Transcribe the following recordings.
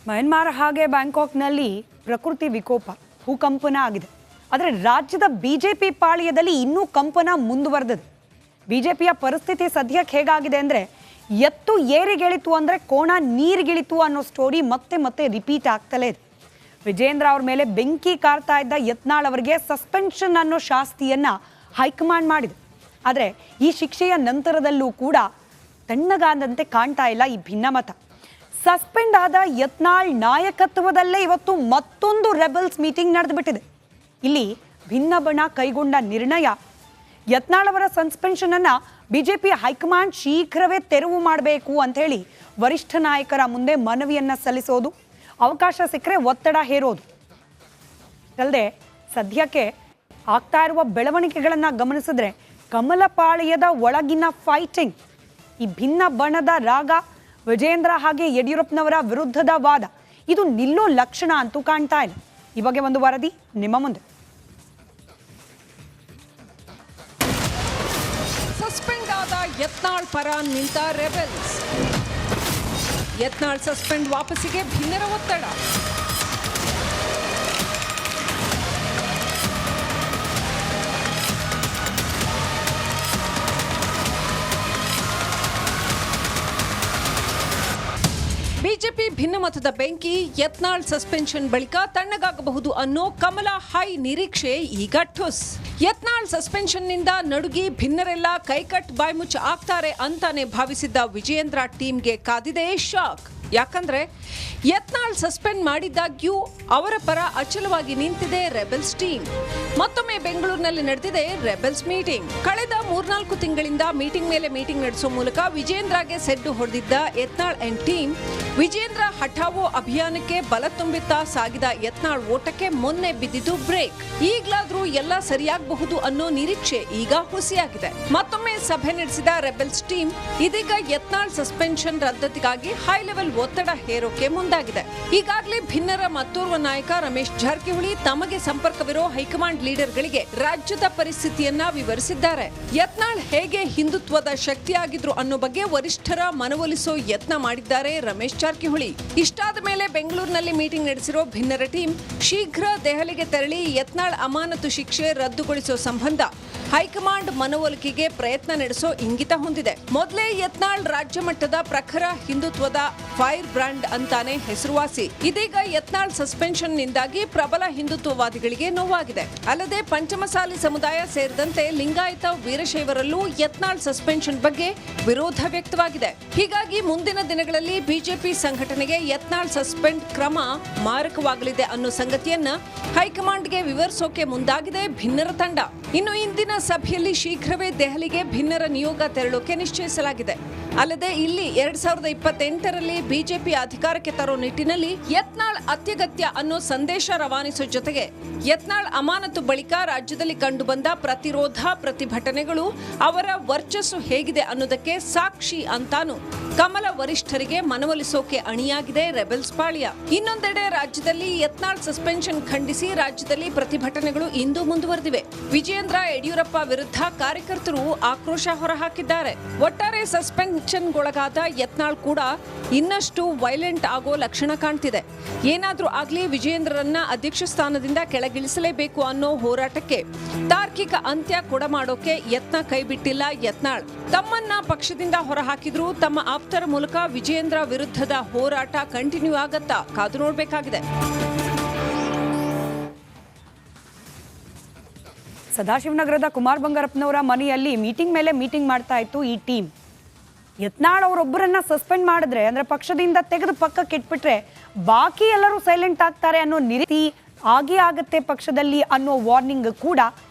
ಮಯನ್ಮಾರ್ ಹಾಗೆ ಬ್ಯಾಂಕಾಕ್ನಲ್ಲಿ ಪ್ರಕೃತಿ ವಿಕೋಪ ಭೂಕಂಪನ ಆಗಿದೆ. ಆದರೆ ರಾಜ್ಯದ ಬಿಜೆಪಿ ಪಾಳ್ಯದಲ್ಲಿ ಇನ್ನೂ ಕಂಪನ ಮುಂದುವರೆದಿದೆ. ಬಿಜೆಪಿಯ ಪರಿಸ್ಥಿತಿ ಸದ್ಯಕ್ಕೆ ಹೇಗಾಗಿದೆ ಅಂದರೆ ಎತ್ತು ಏರಿಗಿಳಿತು ಅಂದರೆ ಕೋಣ ನೀರಿಗಿಳಿತು ಅನ್ನೋ ಸ್ಟೋರಿ ಮತ್ತೆ ಮತ್ತೆ ರಿಪೀಟ್ ಆಗ್ತಲೇ ಇದೆ. ವಿಜೇಂದ್ರ ಅವ್ರ ಮೇಲೆ ಬೆಂಕಿ ಕಾರ್ತಾ ಇದ್ದ ಯತ್ನಾಳ್ ಅವರಿಗೆ ಸಸ್ಪೆನ್ಷನ್ ಅನ್ನೋ ಶಾಸ್ತಿಯನ್ನು ಹೈಕಮಾಂಡ್ ಮಾಡಿದೆ. ಆದರೆ ಈ ಶಿಕ್ಷೆಯ ನಂತರದಲ್ಲೂ ಕೂಡ ತಣ್ಣಗಾದಂತೆ ಕಾಣ್ತಾ ಇಲ್ಲ ಈ ಭಿನ್ನಮತ. ಸಸ್ಪೆಂಡ್ ಆದ ಯತ್ನಾಳ್ ನಾಯಕತ್ವದಲ್ಲೇ ಇವತ್ತು ಮತ್ತೊಂದು ರೆಬಲ್ಸ್ ಮೀಟಿಂಗ್ ನಡೆದುಬಿಟ್ಟಿದೆ. ಇಲ್ಲಿ ಭಿನ್ನ ಬಣ ಕೈಗೊಂಡ ನಿರ್ಣಯ ಯತ್ನಾಳ್ ಅವರ ಸಸ್ಪೆನ್ಷನ್ ಅನ್ನ ಬಿಜೆಪಿ ಹೈಕಮಾಂಡ್ ಶೀಘ್ರವೇ ತೆರವು ಮಾಡಬೇಕು ಅಂತ ಹೇಳಿ ವರಿಷ್ಠ ನಾಯಕರ ಮುಂದೆ ಮನವಿಯನ್ನ ಸಲ್ಲಿಸೋದು, ಅವಕಾಶ ಸಿಕ್ಕರೆ ಒತ್ತಡ ಹೇರೋದು ಅಲ್ಲದೆ ಸದ್ಯಕ್ಕೆ ಆಗ್ತಾ ಇರುವ ಬೆಳವಣಿಗೆಗಳನ್ನು ಗಮನಿಸಿದ್ರೆ ಕಮಲಪಾಳ್ಯದ ಒಳಗಿನ ಫೈಟಿಂಗ್, ಈ ಭಿನ್ನ ಬಣದ ರಾಗ, ವಿಜೇಂದ್ರ ಹಾಗೆ ಯಡಿಯೂರಪ್ಪನವರ ವಿರುದ್ಧದ ವಾದ ಇದು ನಿಲ್ಲೋ ಲಕ್ಷಣ ಅಂತೂ ಕಾಣ್ತಾ ಇಲ್ಲ. ಈ ಬಗ್ಗೆ ಒಂದು ವರದಿ ನಿಮ್ಮ ಮುಂದೆ. ಸಸ್ಪೆಂಡ್ ಆದ ಯತ್ನಾಳ್ ಪರ ನಿಂತ ರೆಬೆಲ್ಸ್. ಯತ್ನಾಳ್ ಸಸ್ಪೆಂಡ್ ವಾಪಸಿಗೆ ಭಿನ್ನರ ಒತ್ತಡ. ಬಿಜೆಪಿ ಭಿನ್ನಮತದ ಬೆಂಕಿ, ಯತ್ನಾಳ್ ಸಸ್ಪೆನ್ಷನ್ ಬಳಿಕ ತಣ್ಣಗಾಗಬಹುದು ಅನ್ನೋ ಕಮಲ ಹೈ ನಿರೀಕ್ಷೆ ಈಗ ಠುಸ್. ಯತ್ನಾಳ್ ಸಸ್ಪೆನ್ಷನ್ನಿಂದ ನಡುಗಿ ಭಿನ್ನರೆಲ್ಲ ಕೈಕಟ್ ಬಾಯ್ಮುಚ್ಚ ಆಗ್ತಾರೆ ಅಂತಾನೆ ಭಾವಿಸಿದ್ದ ವಿಜಯೇಂದ್ರ ಟೀಮ್ಗೆ ಕಾದಿದೆ ಶಾಕ್. ಯಾಕಂದ್ರೆ ಯತ್ನಾಳ್ ಸಸ್ಪೆಂಡ್ ಮಾಡಿದ್ದಾಗ್ಯೂ ಅವರ ಪರ ಅಚಲವಾಗಿ ನಿಂತಿದೆ ರೆಬೆಲ್ಸ್ ಟೀಮ್. ಮತ್ತೊಮ್ಮೆ ಬೆಂಗಳೂರಿನಲ್ಲಿ ನಡೆದಿದೆ ರೆಬೆಲ್ಸ್ ಮೀಟಿಂಗ್. ಕಳೆದ 3-4 ತಿಂಗಳಿಂದ ಮೀಟಿಂಗ್ ಮೇಲೆ ಮೀಟಿಂಗ್ ನಡೆಸುವ ಮೂಲಕ ವಿಜೇಂದ್ರಗೆ ಸೆಡ್ಡು ಹೊಡೆದಿದ್ದ ಯತ್ನಾಳ್ ಅಂಡ್ ಟೀಮ್ ವಿಜೇಂದ್ರ ಹಠಾವೋ ಅಭಿಯಾನಕ್ಕೆ ಬಲ ತುಂಬುತ್ತಾ ಸಾಗಿದ ಯತ್ನಾಳ್ ಓಟಕ್ಕೆ ಮೊನ್ನೆ ಬಿದ್ದಿದ್ದು ಬ್ರೇಕ್. ಈಗ್ಲಾದ್ರೂ ಎಲ್ಲ ಸರಿಯಾಗಬಹುದು ಅನ್ನೋ ನಿರೀಕ್ಷೆ ಈಗ ಹುಸಿಯಾಗಿದೆ. ಮತ್ತೊಮ್ಮೆ ಸಭೆ ನಡೆಸಿದ ರೆಬೆಲ್ಸ್ ಟೀಮ್ ಇದೀಗ ಯತ್ನಾಳ್ ಸಸ್ಪೆನ್ಷನ್ ರದ್ದತಿಗಾಗಿ ಹೈ ಲೆವೆಲ್ ಒತ್ತಡ ಹೇರೋಕೆ ಮುಂದಾಗಿದೆ. ಈಗಾಗಲೇ ಭಿನ್ನರ ಮತ್ತೋರ್ವ ನಾಯಕ ರಮೇಶ್ ಜಾರಕಿಹೊಳಿ ತಮಗೆ ಸಂಪರ್ಕವಿರೋ ಹೈಕಮಾಂಡ್ ಲೀಡರ್ಗಳಿಗೆ ರಾಜ್ಯದ ಪರಿಸ್ಥಿತಿಯನ್ನ ವಿವರಿಸಿದ್ದಾರೆ. ಯತ್ನಾಳ್ ಹೇಗೆ ಹಿಂದುತ್ವದ ಶಕ್ತಿಯಾಗಿದ್ರು ಅನ್ನೋ ಬಗ್ಗೆ ವರಿಷ್ಠರ ಮನವೊಲಿಸೋ ಯತ್ನ ಮಾಡಿದ್ದಾರೆ ರಮೇಶ್ ಜಾರಕಿಹೊಳಿ. ಇಷ್ಟಾದ ಮೇಲೆ ಬೆಂಗಳೂರಿನಲ್ಲಿ ಮೀಟಿಂಗ್ ನಡೆಸಿರೋ ಭಿನ್ನರ ಟೀಮ್ ಶೀಘ್ರ ದೆಹಲಿಗೆ ತೆರಳಿ ಯತ್ನಾಳ್ ಅಮಾನತು ಶಿಕ್ಷೆ ರದ್ದುಗೊಳಿಸೋ ಸಂಬಂಧ ಹೈಕಮಾಂಡ್ ಮನವೊಲಿಕೆಗೆ ಪ್ರಯತ್ನ ನಡೆಸೋ ಇಂಗಿತ ಹೊಂದಿದೆ. ಮೊದಲೇ ಯತ್ನಾಳ್ ರಾಜ್ಯ ಮಟ್ಟದ ಪ್ರಖರ ಹಿಂದುತ್ವದ ಫೈರ್ ಬ್ರಾಂಡ್ ಅಂತಾನೆ ಹೆಸರುವಾಸಿ. ಇದೀಗ ಯತ್ನಾಳ್ ಸಸ್ಪೆನ್ಷನ್ ನಿಂದಾಗಿ ಪ್ರಬಲ ಹಿಂದುತ್ವವಾದಿಗಳಿಗೆ ನೋವಾಗಿದೆ. ಅಲ್ಲದೆ ಪಂಚಮಸಾಲಿ ಸಮುದಾಯ ಸೇರಿದಂತೆ ಲಿಂಗಾಯತ ವೀರಶೈವರಲ್ಲೂ ಯತ್ನಾಳ್ ಸಸ್ಪೆನ್ಷನ್ ಬಗ್ಗೆ ವಿರೋಧ ವ್ಯಕ್ತವಾಗಿದೆ. ಹೀಗಾಗಿ ಮುಂದಿನ ದಿನಗಳಲ್ಲಿ ಬಿಜೆಪಿ ಸಂಘಟನೆಗೆ ಯತ್ನಾಳ್ ಸಸ್ಪೆಂಡ್ ಕ್ರಮ ಮಾರಕವಾಗಲಿದೆ ಅನ್ನೋ ಸಂಗತಿಯನ್ನ ಹೈಕಮಾಂಡ್ಗೆ ವಿವರಿಸೋಕೆ ಮುಂದಾಗಿದೆ ಭಿನ್ನರ ತಂಡ. ಇನ್ನು ಇಂದಿನ ಸಭೆಯಲ್ಲಿ ಶೀಘ್ರವೇ ದೆಹಲಿಗೆ ಭಿನ್ನರ ನಿಯೋಗ ತೆರಳೋಕೆ ನಿಶ್ಚಯಿಸಲಾಗಿದೆ. ಅಲ್ಲದೆ ಇಲ್ಲಿ 2028ರಲ್ಲಿ ಬಿಜೆಪಿ ಅಧಿಕಾರಕ್ಕೆ ತರೋ ನಿಟ್ಟಿನಲ್ಲಿ ಯತ್ನಾಳ್ ಅತ್ಯಗತ್ಯ ಅನ್ನೋ ಸಂದೇಶ ರವಾನಿಸೋ ಜೊತೆಗೆ ಯತ್ನಾಳ್ ಅಮಾನತು ಬಳಿಕ ರಾಜ್ಯದಲ್ಲಿ ಕಂಡುಬಂದ ಪ್ರತಿರೋಧ ಪ್ರತಿಭಟನೆಗಳು ಅವರ ವರ್ಚಸ್ಸು ಹೇಗಿದೆ ಅನ್ನೋದಕ್ಕೆ ಸಾಕ್ಷಿ ಅಂತಾನು ಕಮಲ ವರಿಷ್ಠರಿಗೆ ಮನವೊಲಿಸೋಕೆ ಅಣಿಯಾಗಿದೆ ರೆಬೆಲ್ಸ್ ಪಾಳ್ಯ. ಇನ್ನೊಂದೆಡೆ ರಾಜ್ಯದಲ್ಲಿ ಯತ್ನಾಳ್ ಸಸ್ಪೆನ್ಷನ್ ಖಂಡಿಸಿ ರಾಜ್ಯದಲ್ಲಿ ಪ್ರತಿಭಟನೆಗಳು ಇಂದು ಮುಂದುವರೆದಿವೆ. ವಿಜಯೇಂದ್ರ ಯಡಿಯೂರಪ್ಪ ವಿರುದ್ಧ ಕಾರ್ಯಕರ್ತರು ಆಕ್ರೋಶ ಹೊರಹಾಕಿದ್ದಾರೆ. ಒಟ್ಟಾರೆ ಸಸ್ಪೆನ್ಷನ್ಗೊಳಗಾದ ಯತ್ನಾಳ್ ಕೂಡ ಇನ್ನಷ್ಟು ವೈಲೆಂಟ್ ಆಗೋ ಲಕ್ಷಣ ಕಾಣ್ತಿದೆ. ಏನಾದ್ರೂ ಆಗ್ಲಿ ವಿಜಯೇಂದ್ರರನ್ನ ಅಧ್ಯಕ್ಷ ಸ್ಥಾನದಿಂದ ಕೆಳಗಿಳಿಸಲೇಬೇಕು ಅನ್ನೋ ಹೋರಾಟಕ್ಕೆ ತಾರ್ಕಿಕ ಅಂತ್ಯ ಕೊಡಮಾಡೋಕೆ ಯತ್ನ ಕೈಬಿಟ್ಟಿಲ್ಲ ಯತ್ನಾಳ್. ತಮ್ಮನ್ನ ಪಕ್ಷದಿಂದ ಹೊರಹಾಕಿದ್ರು ತಮ್ಮ ಆಪ್ತರ ಮೂಲಕ ವಿಜಯೇಂದ್ರ ವಿರುದ್ಧದ ಹೋರಾಟ ಕಂಟಿನ್ಯೂ ಆಗತ್ತಾ ಕಾದು ನೋಡಬೇಕಾಗಿದೆ. ಸದಾಶಿವನಗರದ ಕುಮಾರ್ ಬಂಗಾರಪ್ಪನವರ ಮನೆಯಲ್ಲಿ ಮೀಟಿಂಗ್ ಮೇಲೆ ಮೀಟಿಂಗ್ ಮಾಡ್ತಾ ಇತ್ತು ಈ ಟೀಮ್. ಯತ್ನಾಳ್ ಅವರೊಬ್ಬರನ್ನ ಸಸ್ಪೆಂಡ್ ಮಾಡಿದ್ರೆ ಅಂದ್ರೆ ಪಕ್ಷದಿಂದ ತೆಗೆದು ಪಕ್ಕಕ್ಕೆ ಇಟ್ಬಿಟ್ರೆ ಬಾಕಿ ಎಲ್ಲರೂ ಸೈಲೆಂಟ್ ಆಗ್ತಾರೆ ಅನ್ನೋ ನಿರೀತಿ ಆಗೇ ಆಗತ್ತೆ ಪಕ್ಷದಲ್ಲಿ ಅನ್ನೋ ವಾರ್ನಿಂಗ್ ಕೂಡ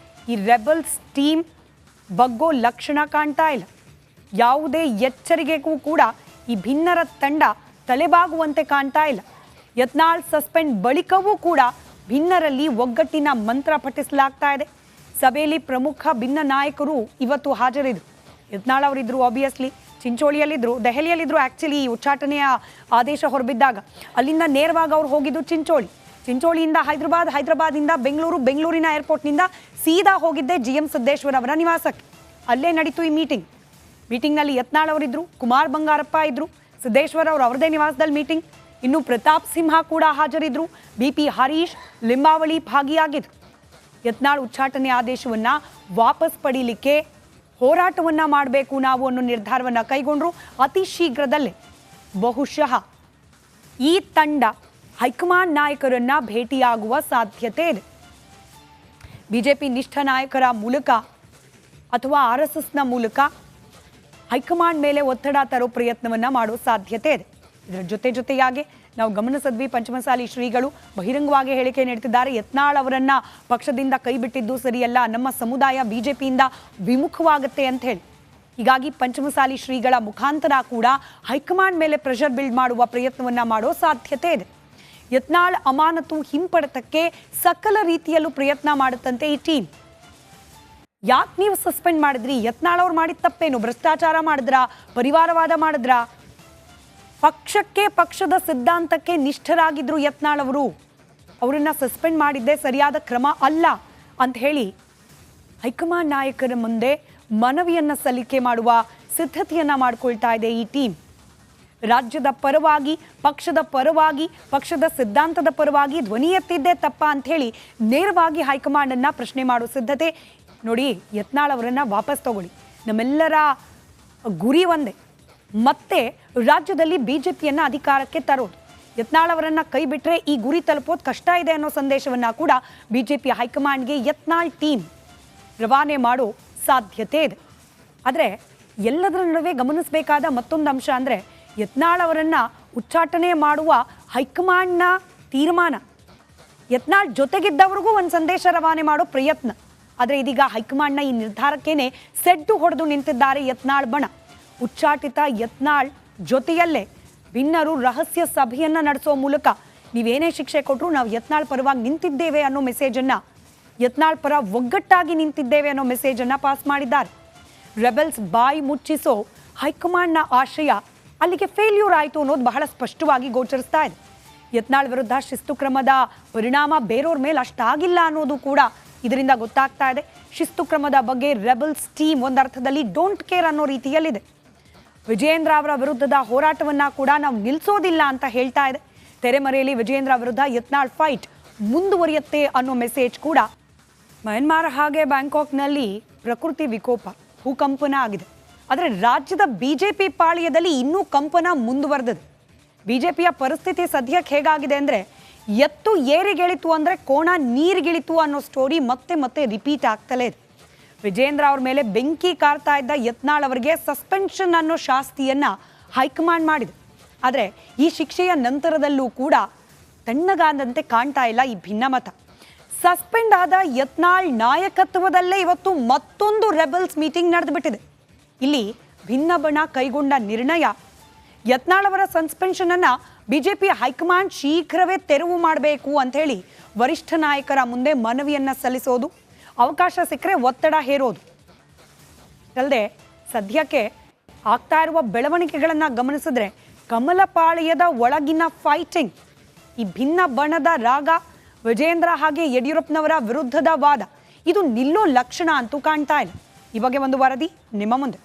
ಈ ರೆಬಲ್ಸ್ ಟೀಮ್ ಬಗ್ಗೋ ಲಕ್ಷಣ ಕಾಣ್ತಾ ಇಲ್ಲ. ಯಾವುದೇ ಎಚ್ಚರಿಕೆಗೂ ಕೂಡ ಈ ಭಿನ್ನರ ತಂಡ ತಲೆಬಾಗುವಂತೆ ಕಾಣ್ತಾ ಇಲ್ಲ. ಯತ್ನಾಳ್ ಸಸ್ಪೆಂಡ್ ಬಳಿಕವೂ ಕೂಡ ಭಿನ್ನರಲ್ಲಿ ಒಗ್ಗಟ್ಟಿನ ಮಂತ್ರ ಪಠಿಸಲಾಗ್ತಾ ಇದೆ. ಸಭೆಯಲ್ಲಿ ಪ್ರಮುಖ ಭಿನ್ನ ನಾಯಕರು ಇವತ್ತು ಹಾಜರಿದ್ರು. ಯತ್ನಾಳ್ ಅವರಿದ್ರು, ಆಬ್ವಿಯಸ್ಲಿ ಚಿಂಚೋಳಿಯಲ್ಲಿದ್ದರು, ದೆಹಲಿಯಲ್ಲಿದ್ದರು. ಆ್ಯಕ್ಚುಲಿ ಈ ಉಚ್ಚಾಟನೆಯ ಆದೇಶ ಹೊರಬಿದ್ದಾಗ ಅಲ್ಲಿಂದ ನೇರವಾಗಿ ಅವ್ರು ಹೋಗಿದ್ದು ಚಿಂಚೋಳಿಯಿಂದ ಹೈದರಾಬಾದಿಂದ ಬೆಂಗಳೂರು, ಬೆಂಗಳೂರಿನ ಏರ್ಪೋರ್ಟ್ನಿಂದ ಸೀದಾ ಹೋಗಿದ್ದೆ GM ಸಿದ್ದೇಶ್ವರ್ ಅವರ ನಿವಾಸಕ್ಕೆ. ಅಲ್ಲೇ ನಡೀತು ಈ ಮೀಟಿಂಗ್ನಲ್ಲಿ ಯತ್ನಾಳ್ ಅವರಿದ್ದರು, ಕುಮಾರ್ ಬಂಗಾರಪ್ಪ ಇದ್ದರು, ಸಿದ್ದೇಶ್ವರ್ ಅವರು ಅವ್ರದೇ ನಿವಾಸದಲ್ಲಿ ಮೀಟಿಂಗ್. ಇನ್ನು ಪ್ರತಾಪ್ ಸಿಂಹ ಕೂಡ ಹಾಜರಿದ್ರು. ಬಿಪಿ ಹರೀಶ್, ಲಿಂಬಾವಳಿ ಭಾಗಿಯಾಗಿದ್ರು. ಯತ್ನಾಳ್ ಉಚ್ಚಾಟನೆ ಆದೇಶವನ್ನ ವಾಪಸ್ ಪಡೀಲಿಕ್ಕೆ ಹೋರಾಟವನ್ನ ಮಾಡಬೇಕು ನಾವು ಅನ್ನೋ ನಿರ್ಧಾರವನ್ನ ಕೈಗೊಂಡ್ರು. ಅತಿ ಶೀಘ್ರದಲ್ಲೇ ಬಹುಶಃ ಈ ತಂಡ ಹೈಕಮಾಂಡ್ ನಾಯಕರನ್ನ ಭೇಟಿಯಾಗುವ ಸಾಧ್ಯತೆ ಇದೆ. ಬಿಜೆಪಿ ನಿಷ್ಠ ನಾಯಕರ ಮೂಲಕ ಅಥವಾ RSSನ ಮೂಲಕ ಹೈಕಮಾಂಡ್ ಮೇಲೆ ಒತ್ತಡ ತರೋ ಪ್ರಯತ್ನವನ್ನ ಮಾಡೋ ಸಾಧ್ಯತೆ ಇದೆ. ಇದರ ಜೊತೆಯಾಗಿ ನಾವು ಗಮನಿಸಿದ್ವಿ, ಪಂಚಮಸಾಲಿ ಶ್ರೀಗಳು ಬಹಿರಂಗವಾಗಿ ಹೇಳಿಕೆ ನೀಡುತ್ತಿದ್ದಾರೆ. ಯತ್ನಾಳ್ ಅವರನ್ನ ಪಕ್ಷದಿಂದ ಕೈ ಬಿಟ್ಟಿದ್ದು ಸರಿಯಲ್ಲ, ನಮ್ಮ ಸಮುದಾಯ ಬಿಜೆಪಿಯಿಂದ ವಿಮುಖವಾಗುತ್ತೆ ಅಂತ ಹೇಳಿ. ಹೀಗಾಗಿ ಪಂಚಮಸಾಲಿ ಶ್ರೀಗಳ ಮುಖಾಂತರ ಕೂಡ ಹೈಕಮಾಂಡ್ ಮೇಲೆ ಪ್ರೆಷರ್ ಬಿಲ್ಡ್ ಮಾಡುವ ಪ್ರಯತ್ನವನ್ನ ಮಾಡೋ ಸಾಧ್ಯತೆ ಇದೆ. ಯತ್ನಾಳ್ ಅಮಾನತು ಹಿಂಪಡೆತಕ್ಕೆ ಸಕಲ ರೀತಿಯಲ್ಲೂ ಪ್ರಯತ್ನ ಮಾಡುತ್ತಂತೆ ಈ ಟೀಮ್. ಯಾಕೆ ನೀವು ಸಸ್ಪೆಂಡ್ ಮಾಡಿದ್ರಿ? ಯತ್ನಾಳ್ ಅವ್ರು ಮಾಡಿದ ತಪ್ಪೇನು? ಭ್ರಷ್ಟಾಚಾರ ಮಾಡಿದ್ರಾ? ಪರಿವಾರವಾದ ಮಾಡಿದ್ರಾ? ಪಕ್ಷಕ್ಕೆ, ಪಕ್ಷದ ಸಿದ್ಧಾಂತಕ್ಕೆ ನಿಷ್ಠರಾಗಿದ್ರು ಯತ್ನಾಳ್ ಅವರು. ಅವರನ್ನ ಸಸ್ಪೆಂಡ್ ಮಾಡಿದ್ದೇ ಸರಿಯಾದ ಕ್ರಮ ಅಲ್ಲ ಅಂತ ಹೇಳಿ ಹೈಕಮಾಂಡ್ ನಾಯಕರ ಮುಂದೆ ಮನವಿಯನ್ನ ಸಲ್ಲಿಕೆ ಮಾಡುವ ಸಿದ್ಧತೆಯನ್ನ ಮಾಡಿಕೊಳ್ತಾ ಇದೆ ಈ ಟೀಮ್. ರಾಜ್ಯದ ಪರವಾಗಿ, ಪಕ್ಷದ ಪರವಾಗಿ, ಪಕ್ಷದ ಸಿದ್ಧಾಂತದ ಪರವಾಗಿ ಧ್ವನಿ ಎತ್ತಿದ್ದೇ ತಪ್ಪ ಅಂತ ಹೇಳಿ ನೇರವಾಗಿ ಹೈಕಮಾಂಡ್ ಅನ್ನ ಪ್ರಶ್ನೆ ಮಾಡೋ ಸಿದ್ಧತೆ. ನೋಡಿ, ಯತ್ನಾಳ್ ಅವರನ್ನ ವಾಪಸ್ ತಗೊಳ್ಳಿ, ನಮ್ಮೆಲ್ಲರ ಗುರಿ ಒಂದೇ, ಮತ್ತೆ ರಾಜ್ಯದಲ್ಲಿ ಬಿಜೆಪಿಯನ್ನ ಅಧಿಕಾರಕ್ಕೆ ತರೋದು. ಯತ್ನಾಳ್ ಅವರನ್ನ ಕೈ ಬಿಟ್ರೆ ಈ ಗುರಿ ತಲುಪೋದು ಕಷ್ಟ ಇದೆ ಅನ್ನೋ ಸಂದೇಶವನ್ನ ಕೂಡ ಬಿಜೆಪಿ ಹೈಕಮಾಂಡ್ಗೆ ಯತ್ನಾಳ್ ಟೀಮ್ ರವಾನೆ ಮಾಡೋ ಸಾಧ್ಯತೆ ಇದೆ. ಆದರೆ ಎಲ್ಲದರ ನಡುವೆ ಗಮನಿಸಬೇಕಾದ ಮತ್ತೊಂದು ಅಂಶ ಅಂದರೆ, ಯತ್ನಾಳ್ ಅವರನ್ನ ಉಚ್ಚಾಟನೆ ಮಾಡುವ ಹೈಕಮಾಂಡ್ನ ತೀರ್ಮಾನ, ಯತ್ನಾಳ್ ಜೊತೆಗಿದ್ದವ್ರಿಗೂ ಒಂದು ಸಂದೇಶ ರವಾನೆ ಮಾಡೋ ಪ್ರಯತ್ನ. ಆದರೆ ಇದೀಗ ಹೈಕಮಾಂಡ್ನ ಈ ನಿರ್ಧಾರಕ್ಕೇನೆ ಸೆಡ್ಡು ಹೊಡೆದು ನಿಂತಿದ್ದಾರೆ ಯತ್ನಾಳ್ ಬಣ. ಉಚ್ಚಾಟಿತ ಯತ್ನಾಳ್ ಜೊತೆಯಲ್ಲೇ ಭಿನ್ನರು ರಹಸ್ಯ ಸಭೆಯನ್ನ ನಡೆಸೋ ಮೂಲಕ ನೀವೇನೇ ಶಿಕ್ಷೆ ಕೊಟ್ಟರು ನಾವು ಯತ್ನಾಳ್ ಪರವಾಗಿ ನಿಂತಿದ್ದೇವೆ ಅನ್ನೋ ಮೆಸೇಜನ್ನು, ಯತ್ನಾಳ್ ಪರ ಒಗ್ಗಟ್ಟಾಗಿ ನಿಂತಿದ್ದೇವೆ ಅನ್ನೋ ಮೆಸೇಜನ್ನು ಪಾಸ್ ಮಾಡಿದ್ದಾರೆ. ರೆಬೆಲ್ಸ್ ಬಾಯಿ ಮುಚ್ಚಿಸೋ ಹೈಕಮಾಂಡ್ನ ಆಶಯ ಅಲ್ಲಿಗೆ ಫೇಲ್ಯೂರ್ ಆಯಿತು ಅನ್ನೋದು ಬಹಳ ಸ್ಪಷ್ಟವಾಗಿ ಗೋಚರಿಸ್ತಾ ಇದೆ. ಯತ್ನಾಳ್ ವಿರುದ್ಧ ಶಿಸ್ತು ಕ್ರಮದ ಪರಿಣಾಮ ಬೇರೆಯವ್ರ ಮೇಲೆ ಅಷ್ಟಾಗಿಲ್ಲ ಅನ್ನೋದು ಕೂಡ ಇದರಿಂದ ಗೊತ್ತಾಗ್ತಾ ಇದೆ. ಶಿಸ್ತು ಕ್ರಮದ ಬಗ್ಗೆ ರೆಬೆಲ್ಸ್ ಟೀಮ್ ಒಂದರ್ಥದಲ್ಲಿ ಡೋಂಟ್ ಕೇರ್ ಅನ್ನೋ ರೀತಿಯಲ್ಲಿದೆ. ವಿಜಯೇಂದ್ರ ಅವರ ವಿರುದ್ಧದ ಹೋರಾಟವನ್ನ ಕೂಡ ನಾವು ನಿಲ್ಲಿಸೋದಿಲ್ಲ ಅಂತ ಹೇಳ್ತಾ ಇದೆ. ತೆರೆಮರೆಯಲ್ಲಿ ವಿಜಯೇಂದ್ರ ವಿರುದ್ಧ ಯತ್ನಾಳ್ ಫೈಟ್ ಮುಂದುವರಿಯುತ್ತೆ ಅನ್ನೋ ಮೆಸೇಜ್ ಕೂಡ. ಮಯನ್ಮಾರ್ ಹಾಗೆ ಬ್ಯಾಂಕಾಕ್ನಲ್ಲಿ ಪ್ರಕೃತಿ ವಿಕೋಪ, ಭೂಕಂಪನ ಆಗಿದೆ. ಆದರೆ ರಾಜ್ಯದ ಬಿಜೆಪಿ ಪಾಳ್ಯದಲ್ಲಿ ಇನ್ನೂ ಕಂಪನ ಮುಂದುವರೆದಿದೆ. ಬಿಜೆಪಿಯ ಪರಿಸ್ಥಿತಿ ಸದ್ಯಕ್ಕೆ ಹೇಗಾಗಿದೆ ಅಂದರೆ, ಎತ್ತು ಏರಿಗಿಳಿತು ಅಂದರೆ ಕೋಣ ನೀರಿಗಿಳಿತು ಅನ್ನೋ ಸ್ಟೋರಿ ಮತ್ತೆ ಮತ್ತೆ ರಿಪೀಟ್ ಆಗ್ತಲೇ ಇದೆ. ವಿಜೇಂದ್ರ ಅವ್ರ ಮೇಲೆ ಬೆಂಕಿ ಕಾರ್ತಾ ಇದ್ದ ಯತ್ನಾಳ್ ಅವರಿಗೆ ಸಸ್ಪೆನ್ಷನ್ ಅನ್ನೋ ಶಾಸ್ತಿಯನ್ನ ಹೈಕಮಾಂಡ್ ಮಾಡಿದೆ. ಆದರೆ ಈ ಶಿಕ್ಷೆಯ ನಂತರದಲ್ಲೂ ಕೂಡ ತಣ್ಣಗಾದಂತೆ ಕಾಣ್ತಾ ಇಲ್ಲ ಈ ಭಿನ್ನಮತ. ಸಸ್ಪೆಂಡ್ ಆದ ಯತ್ನಾಳ್ ನಾಯಕತ್ವದಲ್ಲೇ ಇವತ್ತು ಮತ್ತೊಂದು ರೆಬೆಲ್ಸ್ ಮೀಟಿಂಗ್ ನಡೆದುಬಿಟ್ಟಿದೆ. ಇಲ್ಲಿ ಭಿನ್ನ ಬಣ ಕೈಗೊಂಡ ನಿರ್ಣಯ, ಯತ್ನಾಳ್ ಅವರ ಸಸ್ಪೆನ್ಷನ್ ಅನ್ನ ಬಿಜೆಪಿ ಹೈಕಮಾಂಡ್ ಶೀಘ್ರವೇ ತೆರವು ಮಾಡಬೇಕು ಅಂತ ಹೇಳಿ ವರಿಷ್ಠ ನಾಯಕರ ಮುಂದೆ ಮನವಿಯನ್ನ ಸಲ್ಲಿಸೋದು, ಅವಕಾಶ ಸಿಕ್ಕರೆ ಒತ್ತಡ ಹೇರೋದು. ಅಲ್ಲದೆ ಸದ್ಯಕ್ಕೆ ಆಗ್ತಾ ಇರುವ ಬೆಳವಣಿಗೆಗಳನ್ನು ಗಮನಿಸಿದ್ರೆ ಕಮಲಪಾಳ್ಯದ ಒಳಗಿನ ಫೈಟಿಂಗ್, ಈ ಭಿನ್ನ ಬಣದ ರಾಗ, ವಿಜೇಂದ್ರ ಹಾಗೆ ಯಡಿಯೂರಪ್ಪನವರ ವಿರುದ್ಧದ ವಾದ, ಇದು ನಿಲ್ಲೋ ಲಕ್ಷಣ ಅಂತೂ ಕಾಣ್ತಾ ಇಲ್ಲ. ಈ ಬಗ್ಗೆ ಒಂದು ವರದಿ ನಿಮ್ಮ ಮುಂದೆ.